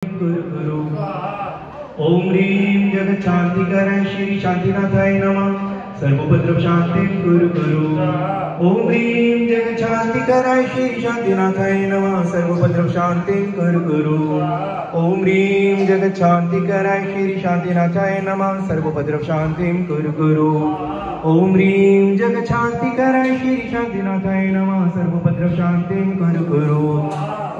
गुरु गुरु ओम ह्रीं जगच्छांतिकराय श्री शांतिनाथाय नमः। सर्वोपद्रव शांति गुरु गुरु ओम ह्रीं जगच्छांतिकराय श्री शांतिनाथाय नमः। सर्वोपद्रव शांति गुरु गुरु ओम ह्रीं जगच्छांतिकराय श्री शांतिनाथाय नमः। सर्वोपद्रव शांति गुरु गुरु ओम ह्रीं जगच्छांतिकराय श्री शांतिनाथाय नमः। सर्वोपद्रव शांति गुरु गुरु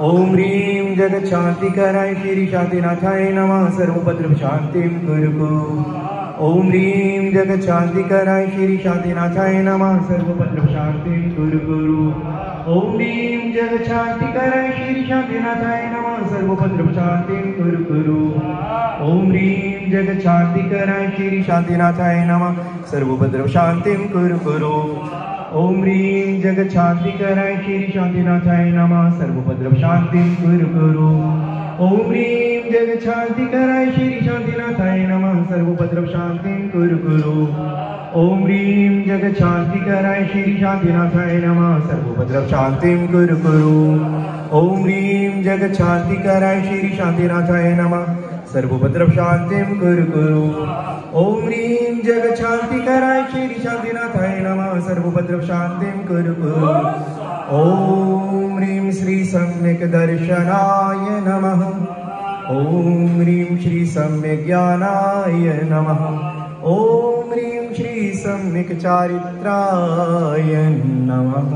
ओम ह्रीं जगच्छांतिकराय श्री शांतिनाथाय नमः। सर्वोपद्रव शांति गुरु गुरु ओम ह्रीं जगच्छांतिकराय श्री शांतिनाथाय नमः। सर्वोपद्रव शांति गुरु गुरु ओम ह्रीं जगच्छांतिकराय श्री शांतिनाथाय नमः। सर्वोपद्रव शांति गुरु गुरु ओम ह्रीं जगच्छांतिकराय श्री शांतिनाथाय नमः। सर्वोपद्रव शांति गुरु गुरु ओम ह्रीं जगच्छांतिकराय श्री शांतिनाथाय नमः। सर्वोपद्रव शांति गुरु गुरु ओम ह्रीं जगच्छांतिकराय श्री शांतिनाथाय नमः। सर्वोपद्रव शांति गुरु गुरु ओम ह्रीं जगच्छांतिकराय श्री शांतिनाथाय नमः। सर्वोपद्रव शांति गुरु गुरु ओम ह्रीं जगच्छांतिकराय श्री शांतिनाथाय नमः। सर्वोपद्रव शांति गुरु गुरु ओम ह्रीं जगच्छांतिकराय श्री शांतिनाथाय नमः। सर्वोपद्रव शांति गुरु गुरु ओम ह्रीं श्री सम्यक दर्शनाय नमः। ओम ह्रीं श्री सम्यक ज्ञानाय नमः। ओम ह्रीं श्री सम्यक चारित्राय नमः।